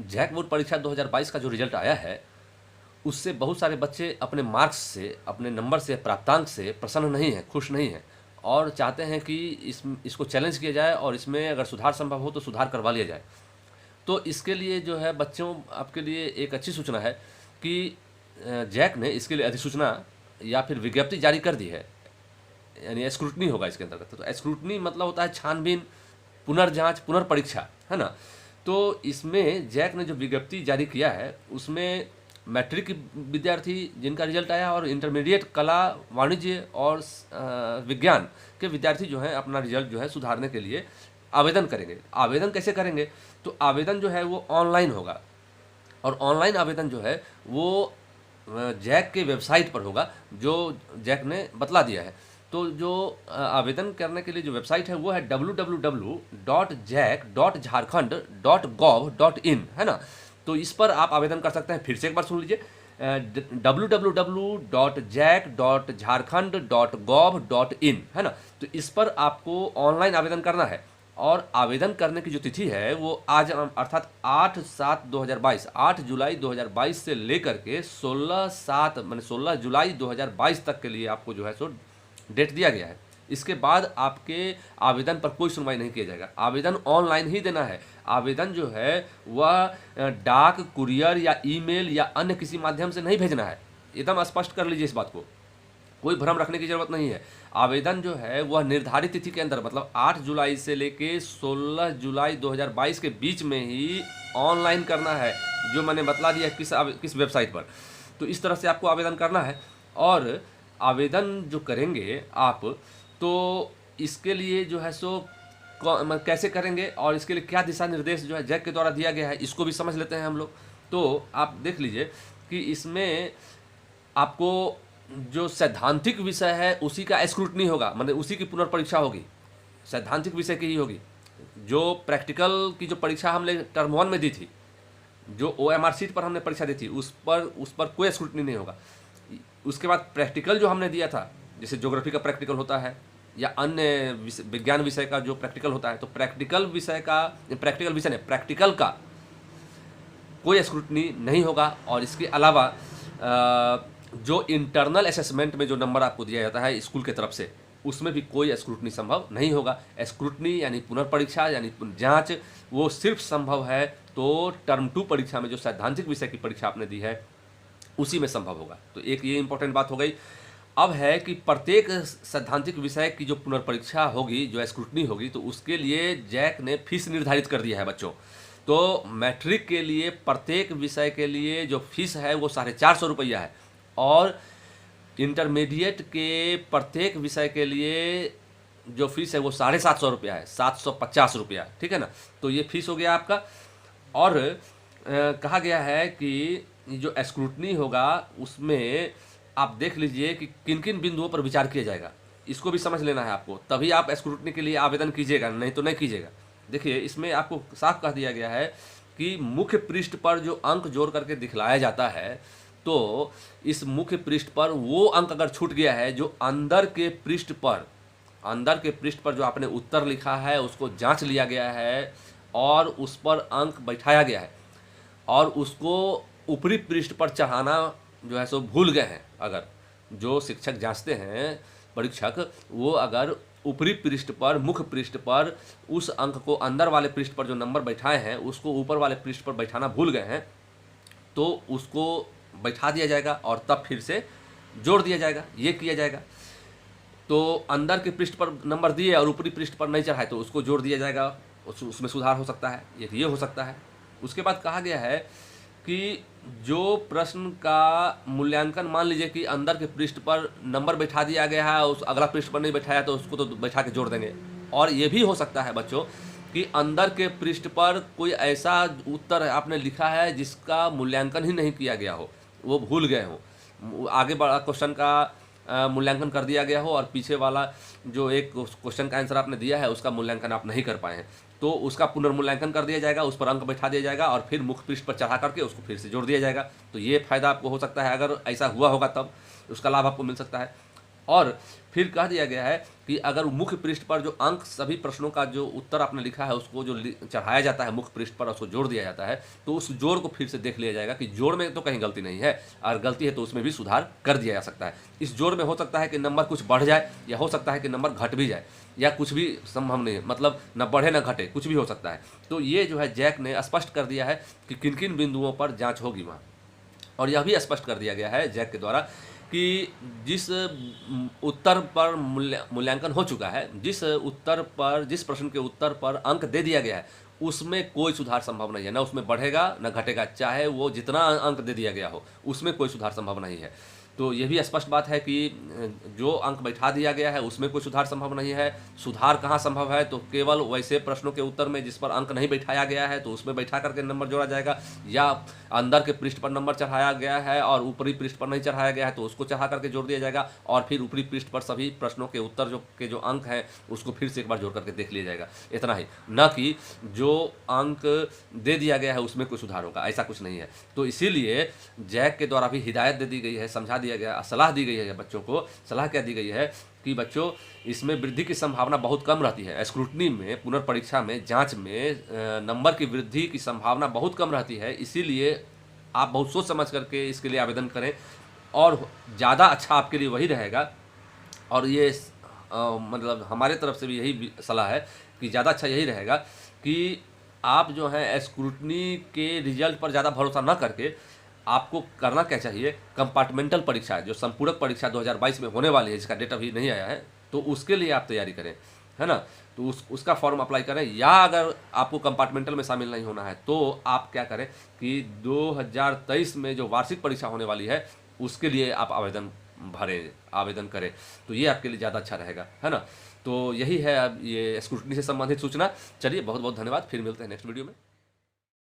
JAC board परीक्षा 2022 का जो रिजल्ट आया है, उससे बहुत सारे बच्चे अपने मार्क्स से, अपने नंबर से, प्राप्तांक से प्रसन्न नहीं हैं, खुश नहीं हैं और चाहते हैं कि इसको चैलेंज किया जाए और इसमें अगर सुधार संभव हो तो सुधार करवा लिया जाए। तो इसके लिए जो है बच्चों, आपके लिए एक अच्छी सूचना है कि जैक ने इसके लिए अधिसूचना या फिर विज्ञप्ति जारी कर दी है। यानी स्क्रूटनी होगा इसके अंतर्गत। तो स्क्रूटनी मतलब होता है छानबीन, पुनर्जांच, पुनर्परीक्षा, है ना। तो इसमें जैक ने जो विज्ञप्ति जारी किया है उसमें मैट्रिक के विद्यार्थी जिनका रिजल्ट आया और इंटरमीडिएट कला, वाणिज्य और विज्ञान के विद्यार्थी जो हैं अपना रिजल्ट जो है सुधारने के लिए आवेदन करेंगे। आवेदन कैसे करेंगे? तो आवेदन जो है वो ऑनलाइन होगा और ऑनलाइन आवेदन जो है वो जैक के वेबसाइट पर होगा, जो जैक ने बतला दिया है। तो जो आवेदन करने के लिए जो वेबसाइट है वो है www.jack.jharkhand.gov.in, है ना। तो इस पर आप आवेदन कर सकते हैं। फिर से एक बार सुन लीजिए, www.jack.jharkhand.gov.in, है ना। तो इस पर आपको ऑनलाइन आवेदन करना है और आवेदन करने की जो तिथि है वो आज अर्थात 8/7/2022, 8 जुलाई 2022 से लेकर के 16/7 माने 16 जुलाई 2022 तक के लिए आपको जो है सो डेट दिया गया है। इसके बाद आपके आवेदन पर कोई सुनवाई नहीं किया जाएगा। आवेदन ऑनलाइन ही देना है। आवेदन जो है वह डाक, कुरियर या ईमेल या अन्य किसी माध्यम से नहीं भेजना है। एकदम स्पष्ट कर लीजिए इस बात को, कोई भ्रम रखने की जरूरत नहीं है। आवेदन जो है वह निर्धारित तिथि के अंदर, मतलब 8 जुलाई से लेके 16 जुलाई 2022 के बीच में ही ऑनलाइन करना है, जो मैंने बतला दिया किस वेबसाइट पर। तो इस तरह से आपको आवेदन करना है। और आवेदन जो करेंगे आप, तो इसके लिए जो है सो कैसे करेंगे और इसके लिए क्या दिशा निर्देश जो है जैक के द्वारा दिया गया है, इसको भी समझ लेते हैं हम लोग। तो आप देख लीजिए कि इसमें आपको जो सैद्धांतिक विषय है उसी का स्क्रूटनी होगा, मतलब उसी की पुनर्परीक्षा होगी, सैद्धांतिक विषय की ही होगी। जो प्रैक्टिकल की जो परीक्षा हमने टर्म 1 में दी थी, जो OMR सीट पर हमने परीक्षा दी थी, उस पर कोई स्क्रूटनी नहीं होगा। उसके बाद प्रैक्टिकल जो हमने दिया था, जैसे ज्योग्राफी का प्रैक्टिकल होता है या अन्य विज्ञान विषय का जो प्रैक्टिकल होता है, तो प्रैक्टिकल का कोई स्क्रूटनी नहीं होगा। और इसके अलावा जो इंटरनल असेसमेंट में जो नंबर आपको दिया जाता है स्कूल की तरफ से, उसमें भी कोई स्क्रूटनी संभव नहीं होगा। स्क्रूटनी यानी पुनर्परीक्षा यानी जांच, वो सिर्फ संभव है तो टर्म 2 परीक्षा में जो सैद्धांतिक विषय की परीक्षा आपने दी है उसी में संभव होगा। तो एक ये इंपॉर्टेंट बात हो गई। अब है कि प्रत्येक सैद्धांतिक विषय की जो पुनर्परीक्षा होगी, जो स्क्रूटनी होगी, तो उसके लिए जैक ने फीस निर्धारित कर दिया है बच्चों। तो मैट्रिक के लिए प्रत्येक विषय के लिए जो फीस है वो 450 रुपया है और इंटरमीडिएट के प्रत्येक विषय के लिए जो फीस है वो 750 रुपया है, 750 रुपया, ठीक है ना। तो ये फीस हो गया आपका। और कहा गया है कि जो स्क्रूटनी होगा उसमें आप देख लीजिए कि किन किन बिंदुओं पर विचार किया जाएगा, इसको भी समझ लेना है आपको, तभी आप स्क्रूटनी के लिए आवेदन कीजिएगा, नहीं तो नहीं कीजिएगा। देखिए इसमें आपको साफ कह दिया गया है कि मुख्य पृष्ठ पर जो अंक जोड़ करके दिखलाया जाता है, तो इस मुख्य पृष्ठ पर वो अंक अगर छूट गया है जो अंदर के पृष्ठ पर जो आपने उत्तर लिखा है उसको जांच लिया गया है और उस पर अंक बैठाया गया है और उसको ऊपरी पृष्ठ पर चढ़ाना जो है सो भूल गए हैं, अगर जो शिक्षक जांचते हैं, परीक्षक, वो अगर ऊपरी पृष्ठ पर, मुख्य पृष्ठ पर उस अंक को अंदर वाले पृष्ठ पर जो नंबर बैठाए हैं उसको ऊपर वाले पृष्ठ पर बैठाना भूल गए हैं, तो उसको बैठा दिया जाएगा और तब फिर से जोड़ दिया जाएगा, ये किया जाएगा। तो अंदर के पृष्ठ पर नंबर दिए और ऊपरी पृष्ठ पर नहीं चढ़ाए तो उसको जोड़ दिया जाएगा, उसमें सुधार हो सकता है, ये हो सकता है। उसके बाद कहा गया है कि जो प्रश्न का मूल्यांकन, मान लीजिए कि अंदर के पृष्ठ पर नंबर बैठा दिया गया है, उस अगला पृष्ठ पर नहीं बैठाया तो उसको तो बैठा के जोड़ देंगे। और ये भी हो सकता है बच्चों कि अंदर के पृष्ठ पर कोई ऐसा उत्तर आपने लिखा है जिसका मूल्यांकन ही नहीं किया गया हो, वो भूल गए हो, आगे बड़ा क्वेश्चन का मूल्यांकन कर दिया गया हो और पीछे वाला जो एक क्वेश्चन का आंसर आपने दिया है उसका मूल्यांकन आप नहीं कर पाए हैं, तो उसका पुनर्मूल्यांकन कर दिया जाएगा, उस पर अंक बैठा दिया जाएगा और फिर मुख्य पृष्ठ पर चढ़ा करके उसको फिर से जोड़ दिया जाएगा। तो ये फायदा आपको हो सकता है, अगर ऐसा हुआ होगा तब उसका लाभ आपको मिल सकता है। और फिर कह दिया गया है कि अगर मुख्य पृष्ठ पर जो अंक सभी प्रश्नों का जो उत्तर आपने लिखा है उसको जो चढ़ाया जाता है मुख्य पृष्ठ पर, उसको जोड़ दिया जाता है, तो उस जोड़ को फिर से देख लिया जाएगा कि जोड़ में तो कहीं गलती नहीं है, और गलती है तो उसमें भी सुधार कर दिया जा सकता है। इस जोड़ में हो सकता है कि नंबर कुछ बढ़ जाए, या हो सकता है कि नंबर घट भी जाए, या कुछ भी संभव नहीं है, मतलब न बढ़े न घटे, कुछ भी हो सकता है। तो ये जो है जैक ने स्पष्ट कर दिया है कि किन किन बिंदुओं पर जाँच होगी वहाँ। और यह भी स्पष्ट कर दिया गया है जैक के द्वारा कि जिस उत्तर पर मूल्यांकन हो चुका है, जिस प्रश्न के उत्तर पर अंक दे दिया गया है, उसमें कोई सुधार संभव नहीं है, ना उसमें बढ़ेगा न घटेगा, चाहे वो जितना अंक दे दिया गया हो, उसमें कोई सुधार संभव नहीं है। तो ये भी स्पष्ट बात है कि जो अंक बैठा दिया गया है उसमें कोई सुधार संभव नहीं है। सुधार कहाँ संभव है, तो केवल वैसे प्रश्नों के उत्तर में जिस पर अंक नहीं बैठाया गया है तो उसमें बैठा करके नंबर जोड़ा जाएगा, या अंदर के पृष्ठ पर नंबर चढ़ाया गया है और ऊपरी पृष्ठ पर नहीं चढ़ाया गया है तो उसको चढ़ा करके जोड़ दिया जाएगा, और फिर ऊपरी पृष्ठ पर सभी प्रश्नों के उत्तर जो अंक हैं उसको फिर से एक बार जोड़ करके देख लिया जाएगा। इतना ही, न कि जो अंक दे दिया गया है उसमें कोई सुधार होगा, ऐसा कुछ नहीं है। तो इसीलिए जैक के द्वारा भी हिदायत दे दी गई है, समझा दिया गया, सलाह दी गई है बच्चों को। सलाह क्या दी गई है कि बच्चों इसमें वृद्धि की संभावना बहुत कम रहती है, स्क्रूटनी में, पुनर्परीक्षा में, जांच में नंबर की वृद्धि की संभावना बहुत कम रहती है, इसीलिए आप बहुत सोच समझ करके इसके लिए आवेदन करें, और ज़्यादा अच्छा आपके लिए वही रहेगा। और ये मतलब हमारे तरफ से भी यही सलाह है कि ज़्यादा अच्छा यही रहेगा कि आप जो है स्क्रूटनी के रिजल्ट पर ज़्यादा भरोसा ना करके आपको करना क्या चाहिए, कंपार्टमेंटल परीक्षा जो संपूरक परीक्षा 2022 में होने वाली है, जिसका डेट अभी नहीं आया है, तो उसके लिए आप तैयारी करें, है ना। तो उसका फॉर्म अप्लाई करें, या अगर आपको कंपार्टमेंटल में शामिल नहीं होना है तो आप क्या करें कि 2023 में जो वार्षिक परीक्षा होने वाली है उसके लिए आप आवेदन करें, तो ये आपके लिए ज़्यादा अच्छा रहेगा, है ना। तो यही है अब ये स्क्रूटनी से संबंधित सूचना। चलिए, बहुत बहुत धन्यवाद, फिर मिलते हैं नेक्स्ट वीडियो में।